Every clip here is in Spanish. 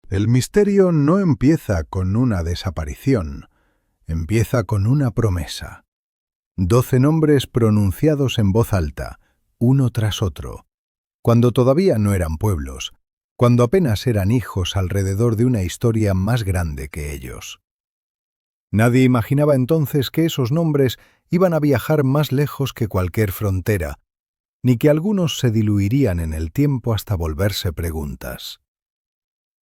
El misterio no empieza con una desaparición, empieza con una promesa. 12 nombres pronunciados en voz alta, uno tras otro, cuando todavía no eran pueblos, cuando apenas eran hijos alrededor de una historia más grande que ellos. Nadie imaginaba entonces que esos nombres iban a viajar más lejos que cualquier frontera, ni que algunos se diluirían en el tiempo hasta volverse preguntas.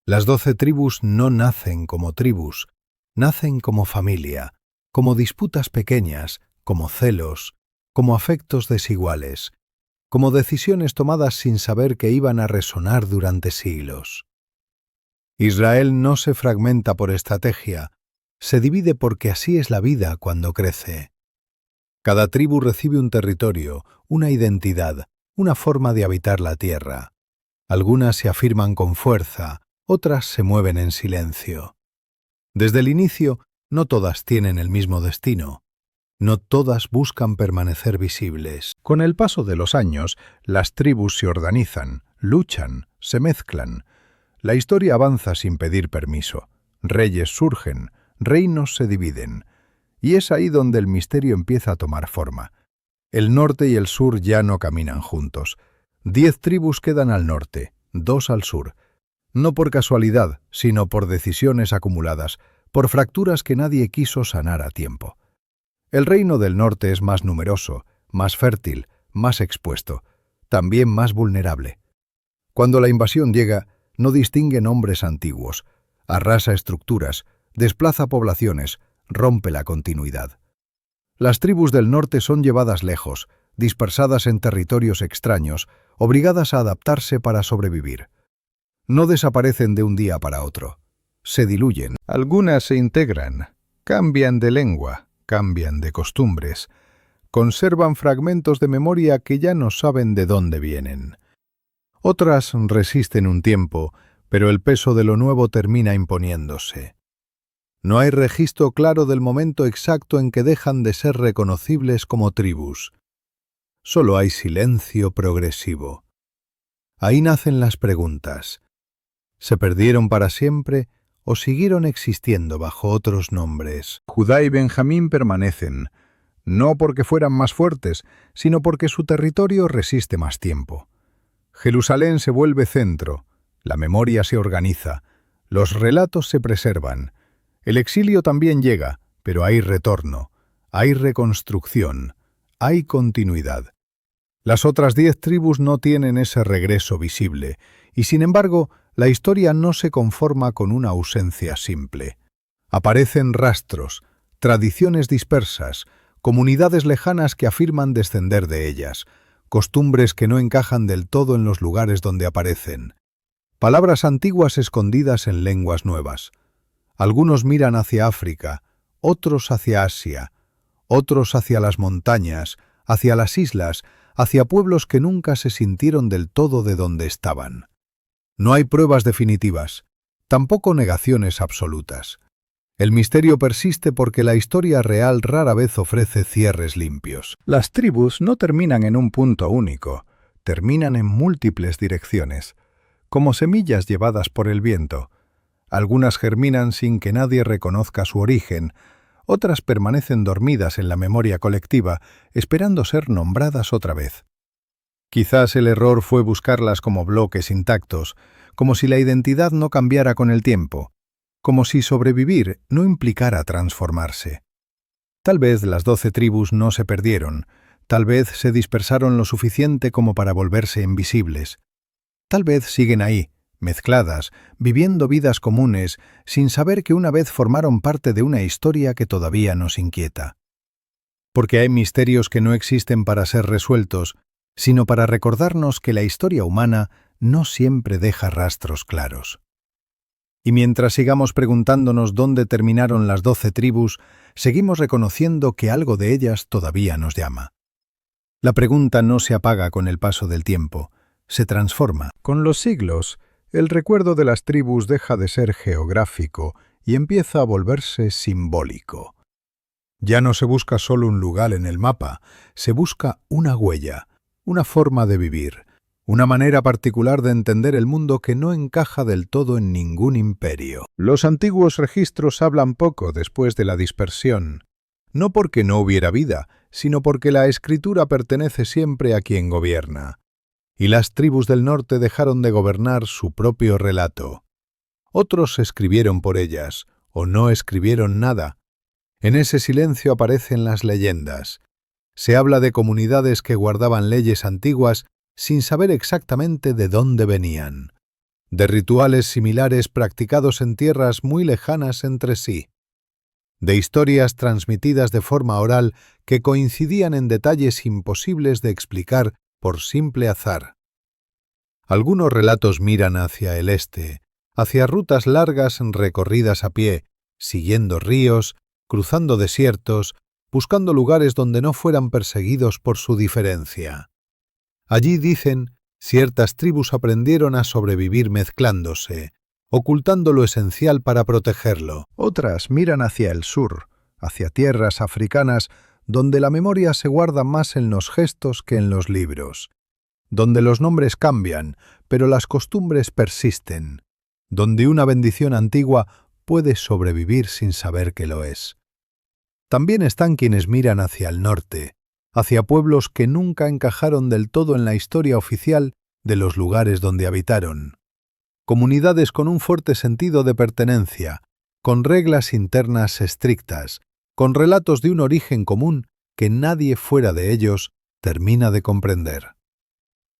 Las 12 tribus no nacen como tribus, nacen como familia, como disputas pequeñas, como celos, como afectos desiguales, como decisiones tomadas sin saber que iban a resonar durante siglos. Israel no se fragmenta por estrategia, se divide porque así es la vida cuando crece. Cada tribu recibe un territorio, una identidad, una forma de habitar la tierra. Algunas se afirman con fuerza, otras se mueven en silencio. Desde el inicio, no todas tienen el mismo destino. No todas buscan permanecer visibles. Con el paso de los años, las tribus se organizan, luchan, se mezclan. La historia avanza sin pedir permiso. Reyes surgen, reinos se dividen. Y es ahí donde el misterio empieza a tomar forma. El norte y el sur ya no caminan juntos. 10 tribus quedan al norte, 2 al sur. No por casualidad, sino por decisiones acumuladas, por fracturas que nadie quiso sanar a tiempo. El reino del norte es más numeroso, más fértil, más expuesto, también más vulnerable. Cuando la invasión llega, no distingue nombres antiguos, arrasa estructuras, desplaza poblaciones, rompe la continuidad. Las tribus del norte son llevadas lejos, dispersadas en territorios extraños, obligadas a adaptarse para sobrevivir. No desaparecen de un día para otro. Se diluyen. Algunas se integran, cambian de lengua, cambian de costumbres, conservan fragmentos de memoria que ya no saben de dónde vienen. Otras resisten un tiempo, pero el peso de lo nuevo termina imponiéndose. No hay registro claro del momento exacto en que dejan de ser reconocibles como tribus. Solo hay silencio progresivo. Ahí nacen las preguntas. ¿Se perdieron para siempre o siguieron existiendo bajo otros nombres? Judá y Benjamín permanecen, no porque fueran más fuertes, sino porque su territorio resiste más tiempo. Jerusalén se vuelve centro, la memoria se organiza, los relatos se preservan. El exilio también llega, pero hay retorno, hay reconstrucción, hay continuidad. Las otras 10 tribus no tienen ese regreso visible, y sin embargo, la historia no se conforma con una ausencia simple. Aparecen rastros, tradiciones dispersas, comunidades lejanas que afirman descender de ellas, costumbres que no encajan del todo en los lugares donde aparecen, palabras antiguas escondidas en lenguas nuevas. Algunos miran hacia África, otros hacia Asia, otros hacia las montañas, hacia las islas, hacia pueblos que nunca se sintieron del todo de donde estaban. No hay pruebas definitivas, tampoco negaciones absolutas. El misterio persiste porque la historia real rara vez ofrece cierres limpios. Las tribus no terminan en un punto único, terminan en múltiples direcciones, como semillas llevadas por el viento. Algunas germinan sin que nadie reconozca su origen, otras permanecen dormidas en la memoria colectiva, esperando ser nombradas otra vez. Quizás el error fue buscarlas como bloques intactos, como si la identidad no cambiara con el tiempo, como si sobrevivir no implicara transformarse. Tal vez las 12 tribus no se perdieron, tal vez se dispersaron lo suficiente como para volverse invisibles. Tal vez siguen ahí, mezcladas, viviendo vidas comunes, sin saber que una vez formaron parte de una historia que todavía nos inquieta. Porque hay misterios que no existen para ser resueltos, sino para recordarnos que la historia humana no siempre deja rastros claros. Y mientras sigamos preguntándonos dónde terminaron las 12 tribus, seguimos reconociendo que algo de ellas todavía nos llama. La pregunta no se apaga con el paso del tiempo, se transforma. Con los siglos, el recuerdo de las tribus deja de ser geográfico y empieza a volverse simbólico. Ya no se busca solo un lugar en el mapa, se busca una huella, una forma de vivir, una manera particular de entender el mundo que no encaja del todo en ningún imperio. Los antiguos registros hablan poco después de la dispersión, no porque no hubiera vida, sino porque la escritura pertenece siempre a quien gobierna, y las tribus del norte dejaron de gobernar su propio relato. Otros escribieron por ellas, o no escribieron nada. En ese silencio aparecen las leyendas. Se habla de comunidades que guardaban leyes antiguas sin saber exactamente de dónde venían, de rituales similares practicados en tierras muy lejanas entre sí, de historias transmitidas de forma oral que coincidían en detalles imposibles de explicar por simple azar. Algunos relatos miran hacia el este, hacia rutas largas recorridas a pie, siguiendo ríos, cruzando desiertos, buscando lugares donde no fueran perseguidos por su diferencia. Allí, dicen, ciertas tribus aprendieron a sobrevivir mezclándose, ocultando lo esencial para protegerlo. Otras miran hacia el sur, hacia tierras africanas, donde la memoria se guarda más en los gestos que en los libros, donde los nombres cambian, pero las costumbres persisten, donde una bendición antigua puede sobrevivir sin saber que lo es. También están quienes miran hacia el norte, hacia pueblos que nunca encajaron del todo en la historia oficial de los lugares donde habitaron. Comunidades con un fuerte sentido de pertenencia, con reglas internas estrictas, con relatos de un origen común que nadie fuera de ellos termina de comprender.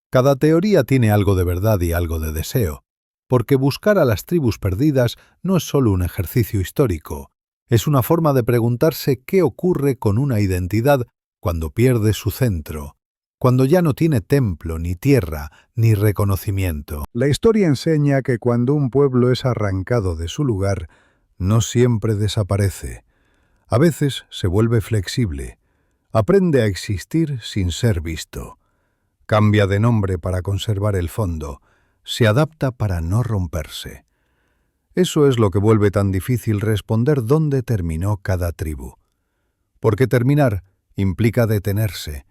Cada teoría tiene algo de verdad y algo de deseo, porque buscar a las tribus perdidas no es solo un ejercicio histórico, es una forma de preguntarse qué ocurre con una identidad cuando pierde su centro, cuando ya no tiene templo, ni tierra, ni reconocimiento. La historia enseña que cuando un pueblo es arrancado de su lugar, no siempre desaparece. A veces se vuelve flexible, aprende a existir sin ser visto. Cambia de nombre para conservar el fondo, se adapta para no romperse. Eso es lo que vuelve tan difícil responder dónde terminó cada tribu. Porque terminar implica detenerse,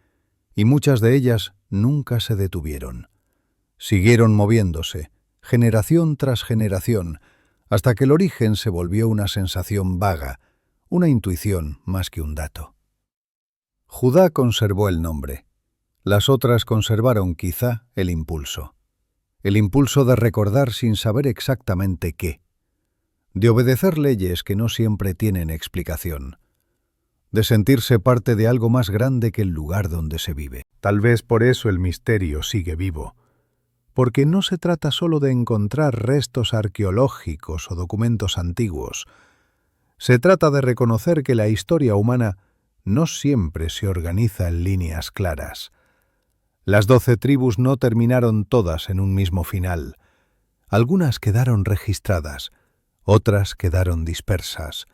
y muchas de ellas nunca se detuvieron. Siguieron moviéndose, generación tras generación, hasta que el origen se volvió una sensación vaga, una intuición más que un dato. Judá conservó el nombre. Las otras conservaron, quizá, el impulso de recordar sin saber exactamente qué, de obedecer leyes que no siempre tienen explicación, de sentirse parte de algo más grande que el lugar donde se vive. Tal vez por eso el misterio sigue vivo, porque no se trata solo de encontrar restos arqueológicos o documentos antiguos. Se trata de reconocer que la historia humana no siempre se organiza en líneas claras. Las 12 tribus no terminaron todas en un mismo final. Algunas quedaron registradas, otras quedaron dispersas,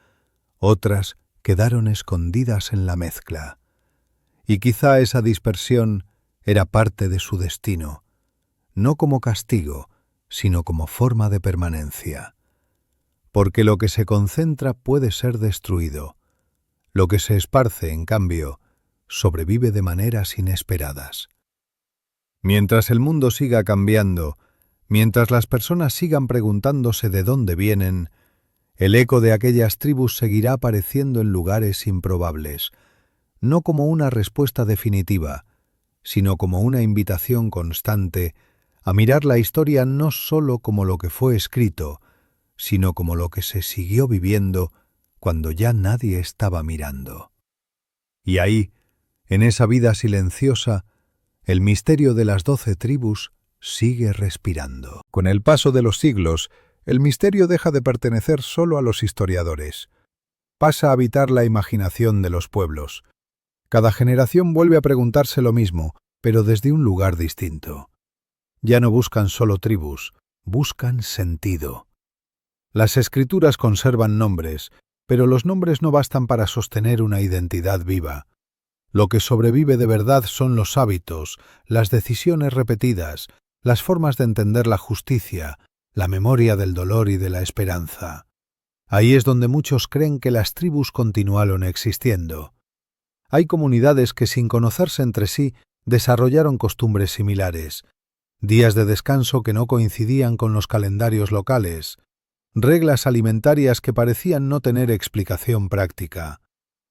otras quedaron escondidas en la mezcla. Y quizá esa dispersión era parte de su destino, no como castigo, sino como forma de permanencia. Porque lo que se concentra puede ser destruido. Lo que se esparce, en cambio, sobrevive de maneras inesperadas. Mientras el mundo siga cambiando, mientras las personas sigan preguntándose de dónde vienen, el eco de aquellas tribus seguirá apareciendo en lugares improbables, no como una respuesta definitiva, sino como una invitación constante a mirar la historia no solo como lo que fue escrito, sino como lo que se siguió viviendo cuando ya nadie estaba mirando. Y ahí, en esa vida silenciosa, el misterio de las 12 tribus sigue respirando. Con el paso de los siglos, el misterio deja de pertenecer solo a los historiadores. Pasa a habitar la imaginación de los pueblos. Cada generación vuelve a preguntarse lo mismo, pero desde un lugar distinto. Ya no buscan solo tribus, buscan sentido. Las escrituras conservan nombres, pero los nombres no bastan para sostener una identidad viva. Lo que sobrevive de verdad son los hábitos, las decisiones repetidas, las formas de entender la justicia, la memoria del dolor y de la esperanza. Ahí es donde muchos creen que las tribus continuaron existiendo. Hay comunidades que sin conocerse entre sí desarrollaron costumbres similares, días de descanso que no coincidían con los calendarios locales, reglas alimentarias que parecían no tener explicación práctica,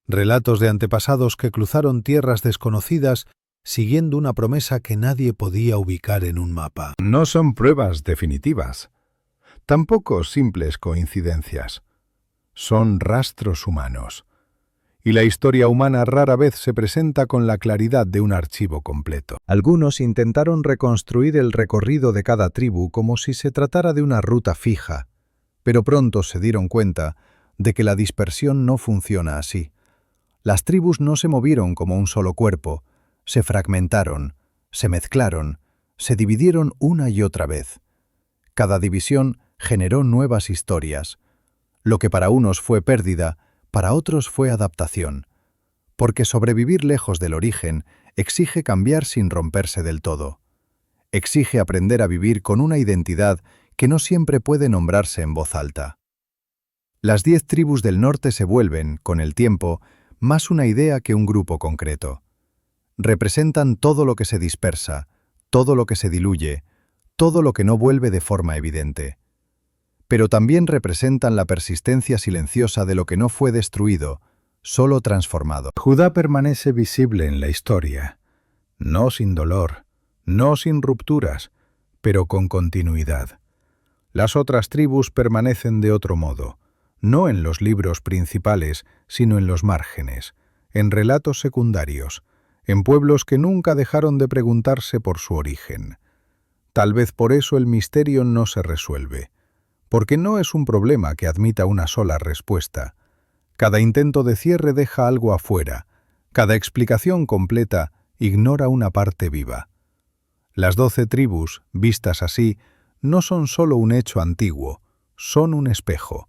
relatos de antepasados que cruzaron tierras desconocidas siguiendo una promesa que nadie podía ubicar en un mapa. No son pruebas definitivas, tampoco simples coincidencias. Son rastros humanos. Y la historia humana rara vez se presenta con la claridad de un archivo completo. Algunos intentaron reconstruir el recorrido de cada tribu como si se tratara de una ruta fija, pero pronto se dieron cuenta de que la dispersión no funciona así. Las tribus no se movieron como un solo cuerpo, se fragmentaron, se mezclaron, se dividieron una y otra vez. Cada división generó nuevas historias. Lo que para unos fue pérdida, para otros fue adaptación. Porque sobrevivir lejos del origen exige cambiar sin romperse del todo. Exige aprender a vivir con una identidad que no siempre puede nombrarse en voz alta. Las 10 tribus del norte se vuelven, con el tiempo, más una idea que un grupo concreto. Representan todo lo que se dispersa, todo lo que se diluye, todo lo que no vuelve de forma evidente. Pero también representan la persistencia silenciosa de lo que no fue destruido, solo transformado. Judá permanece visible en la historia, no sin dolor, no sin rupturas, pero con continuidad. Las otras tribus permanecen de otro modo, no en los libros principales, sino en los márgenes, en relatos secundarios, en pueblos que nunca dejaron de preguntarse por su origen. Tal vez por eso el misterio no se resuelve, porque no es un problema que admita una sola respuesta. Cada intento de cierre deja algo afuera, cada explicación completa ignora una parte viva. Las 12 tribus, vistas así, no son solo un hecho antiguo, son un espejo.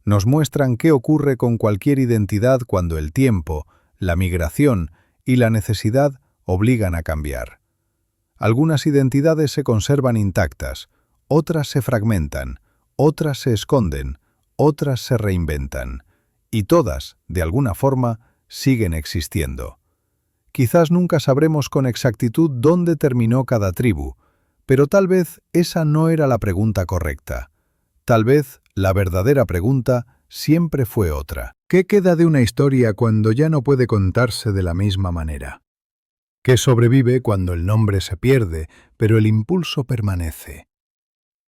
Nos muestran qué ocurre con cualquier identidad cuando el tiempo, la migración y la necesidad obligan a cambiar. Algunas identidades se conservan intactas, otras se fragmentan, otras se esconden, otras se reinventan, y todas, de alguna forma, siguen existiendo. Quizás nunca sabremos con exactitud dónde terminó cada tribu, pero tal vez esa no era la pregunta correcta. Tal vez la verdadera pregunta siempre fue otra. ¿Qué queda de una historia cuando ya no puede contarse de la misma manera? ¿Qué sobrevive cuando el nombre se pierde, pero el impulso permanece?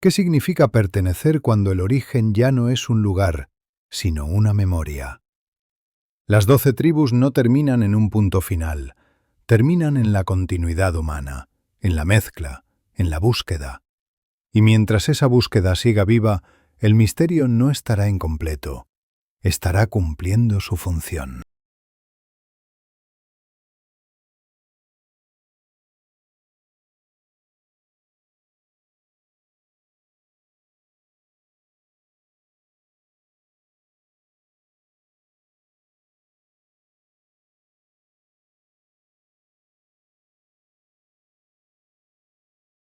¿Qué significa pertenecer cuando el origen ya no es un lugar, sino una memoria? Las 12 tribus no terminan en un punto final, terminan en la continuidad humana, en la mezcla, en la búsqueda. Y mientras esa búsqueda siga viva, el misterio no estará incompleto, estará cumpliendo su función.